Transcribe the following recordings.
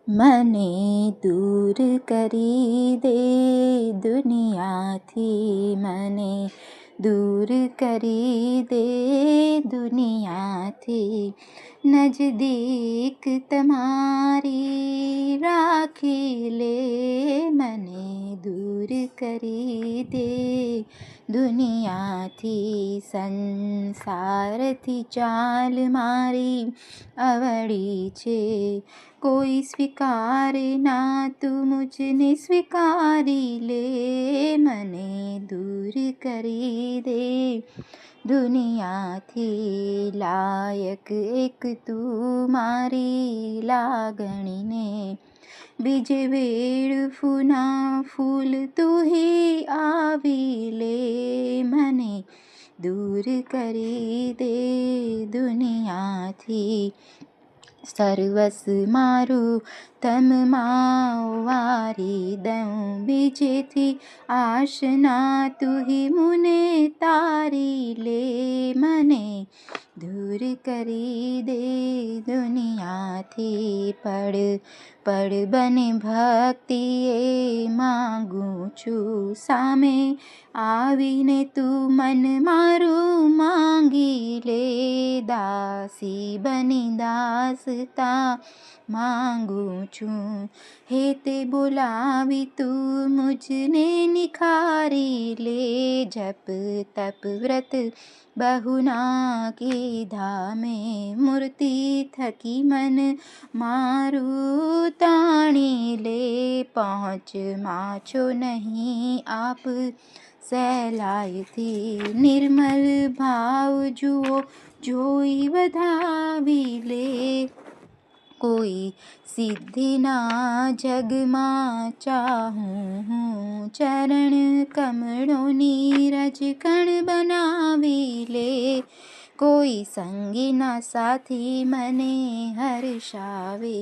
મને દૂર કરી દે દુનિયાથી, મને દૂર કરી દે દુનિયાથી, નજદીક તમારી રાખી લે, મને દૂર કરી દે દુનિયાથી. સંસારથી ચાલ મારી અવળી છે, કોઈ સ્વીકારે ના તું મુझને સ્વીકારી લે, મને દૂર કરી દે દુનિયાથી. લાયક એક તું મારી લાગણીને, બીજે વેડફું ના ફૂલ તું હી આવી લે, મને દૂર કરી દે દુનિયાથી. સર્વસ્વ મારું તનમાં વારી દઉં, બીજેથી આશના તું હી મુને તારી લે, મને દૂર કરી દે દુનિયાથી. પળ પળ બને ભક્તિ એ માગું છું, સામે આવીને તું મન મારું માંગી લે, દાસી બની દાસતા માંગું છું, હેતે બોલાવી તું મુझને નિખારી લે, જપ તપ વ્રત બહુ ના કીધા મેં, મૂર્તિ થકી મન મારું તાણી લે, પહોંચમાં છો નહીં આપ સહેલાઈથી, નિર્મલ ભાવ જુઓ જોઈ વધાવી લે, કોઈ સિદ્ધિના જગમાં ચાહું હું, ચરણ કમળોની રજકણ બનાવી લે, કોઈ સંગીના સાથી મને હર્ષાવે,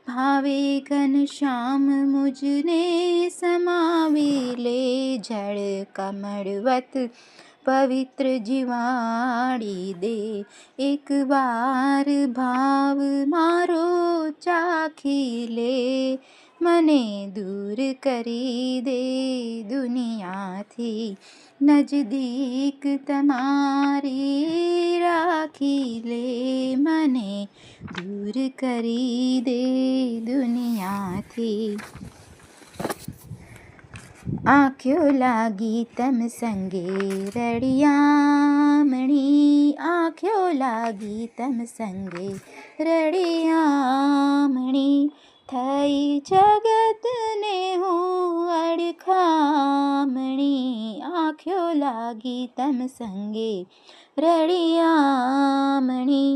ભાવે ઘનશ્યામ મુझને સમાવી લે, જળ કમળવત પવિત્ર જીવાડી દે, એક વાર ભાવ મારો ચાખી લે, મને દૂર કરી દે દુનિયાથી, નજદીક તમારી રાખી લે, મને દૂર કરી દે દુનિયાથી. આંખ્યો લાગી તમ સંગે રળિયામણી, આંખ્યો લાગી તમ સંગે રળિયામણી, થઈ જગતને હું અડખામણી, આંખ્યો લાગી તમ સંગે રળિયામણી.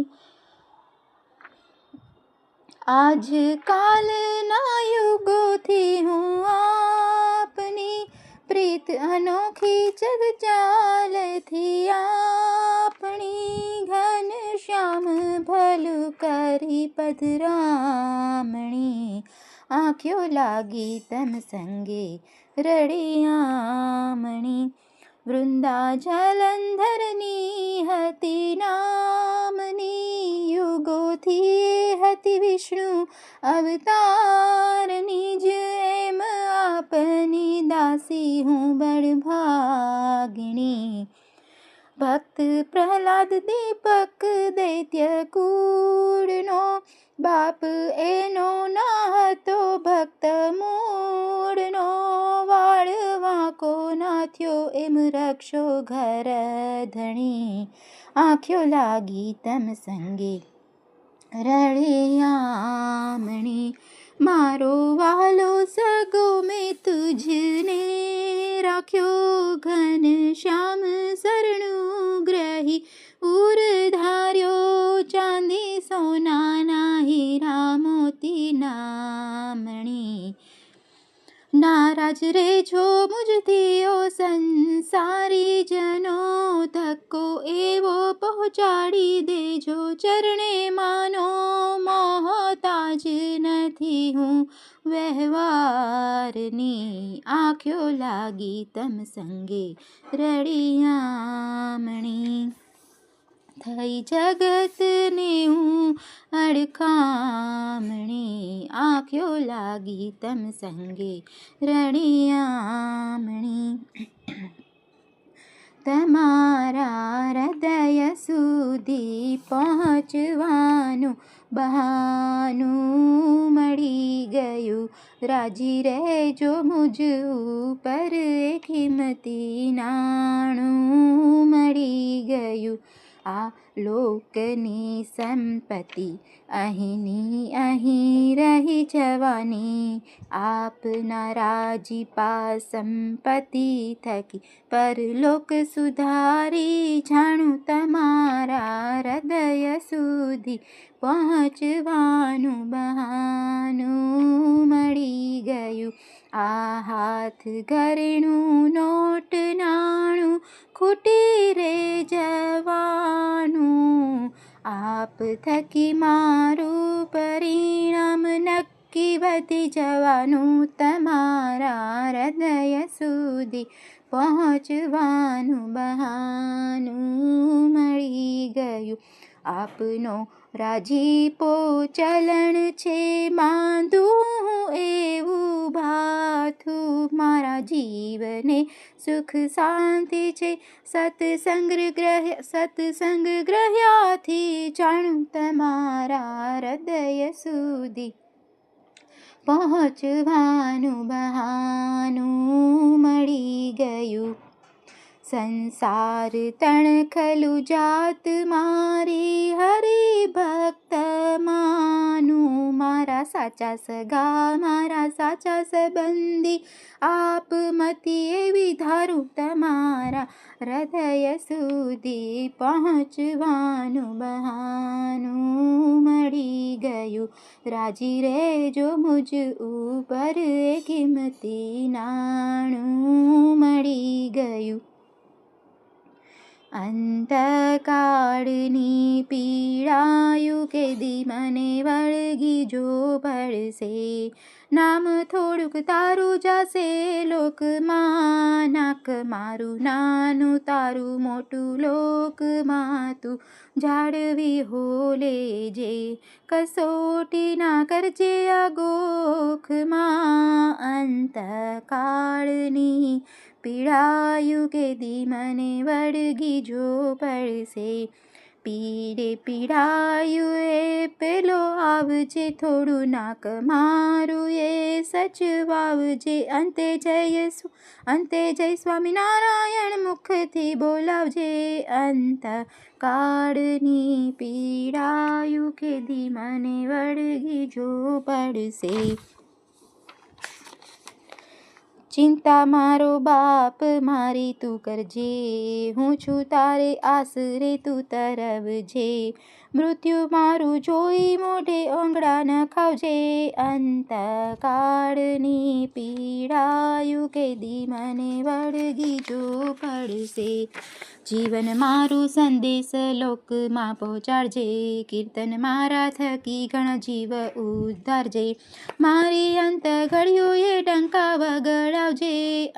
આજ કાલના યુગોથી હું આપની પ્રીત અનોખી જગચાલથી આપણી, ઘનશ્યામ ભલું કરી પધરામણી, આંખ્યો લાગી તમ સંગે રળિયામણી. વૃંદા જલંધરની હતી નામની, યુગોથી હતી વિષ્ણુ અવતારની જ, એમ આપની દાસી હું બળભાગિણી. ભક્ત પ્રહલાદ દીપક દૈત્ય કુળનો, બાપ એનો ના હતો ભક્ત મૂળનો, વાળ વાંકો ના થયો એમ રક્ષો ઘર ધણી, આંખ્યો લાગી તમ સંગે રળિયામણી. મારો વાલો સગો મેં તુझને રાખ્યો, ઘનશ્યામ શરણું ગ્રહી ઉર ધાર્યો, ચાંદી સોનાના હીરા મોતી નામણી. નારાજ રેજો મુझથી ઓ સંસારી જનો, ધક્કો એવો પહોંચાડી દેજો ચરણે માનો, મોહતાજ નથી હું વ્યવહારની, આંખ્યો લાગી તમ સંગે રળિયામણી. થઈ જગતને હું અડકામણી, આંખ્યો લાગી તમ સંગે રણિયામણી. તમારા હૃદય સુધી પહોંચવાનું બહાનું મળી ગયું. રાજી રહેજો મુજ ઉપર, એક કિંમતી નાણું મળી ગયું. આ લોકની સંપત્તિ અહીંની અહીં રહી જવાની, આપના રાજીપા સંપત્તિ થકી પરલોક સુધારી જાણું. તમારા હૃદય સુધી પહોંચવાનું બહાનું મળી ગયું. આ હાથ ઘરેણું નોટ નાણું ખૂટી રે જવાનું, આપ થકી મારું પરિણામ નક્કી વધી જવાનું. તમારા હૃદય સુધી પહોંચવાનું બહાનું મળી ગયું. આપનો રાજીપો ચલણ છે, બાંધું એવું ભાથું. મારા જીવને સુખ શાંતિ છે, સત્સંગ ગ્રહ્યાથી જાણું. તમારા હૃદય સુધી પહોંચવાનું બહાનું મળી ગયું. સંસાર તણખલું જાત મારી, હરિભક્ત માનું. મારા સાચા સગા, મારા સાચા સંબંધી, આપ મતી એવી ધારું. તમારા હૃદય સુધી પહોંચવાનું બહાનું મળી ગયું. રાજી રહેજો મુજ ઉપર, એક કિંમતી નાણું મળી ગયું. અંતકાળની પીડાયું કેદી મને વળગી જો પડશે, નામ થોડુંક તારું જશે લોકમાં. નાક મારું નાનું, તારું મોટું લોકમાં. તું જાળવી હોલેજે, કસોટી ના કરજે આ ગોખમાં. અંતકાળની પીડાયું કેદી મને વળગી જો પડશે, પીડે પીડાયું એ પેલો આવજે, થોડું નાક મારું એ સચવાવજે. અંતે જય સ્વામિનારાયણ મુખથી બોલાવજે. અંતકાળની પીડાયું કેદી મને વળગી જો પડશે. ચિંતા મારો બાપ મારી તું કરજે, હું છું તારે આશરે તું તરવજે. મૃત્યુ મારું જોઈ મોઢે ઓંગળા ન ખાવજે. અંતકાળની પીડાયું કેદી મને વળગી જો પડશે. જીવન મારું સંદેશ લોકમાં પહોંચાડજે, કીર્તન મારા થકી ઘણા જીવ ઉદ્ધારજે. મારી અંત ઘડિયોએ ડંકા વગડાવજે.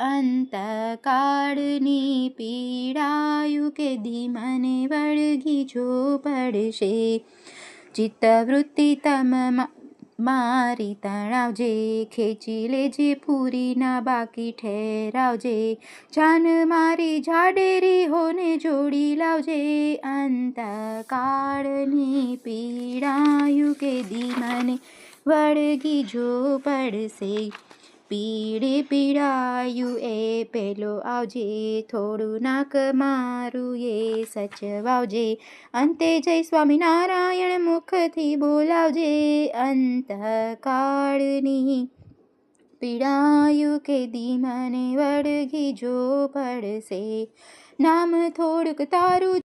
અંતકાળની પીડાયું કેદી મને વળગી જો પડશે. ચિત્તવૃત્તિ તમ મારી તણાવજે, ખેંચી લેજે પૂરી ના બાકી ઠેરાવજે. જાન મારી જાડેરી હોને જોડી લાવજે. અંતકાળની પીડાયું કેદી મને વળગી જો પડશે. પીડે પીડાયું એ પેલો આવજે, થોડું નાક મારું એ સચવાવજે. અંતે જય સ્વામિનારાયણ મુખથી બોલાવજે. અંતકાળની પીડાયું કેદી મને વળગી જો પડશે. નામ થોડુંક તારું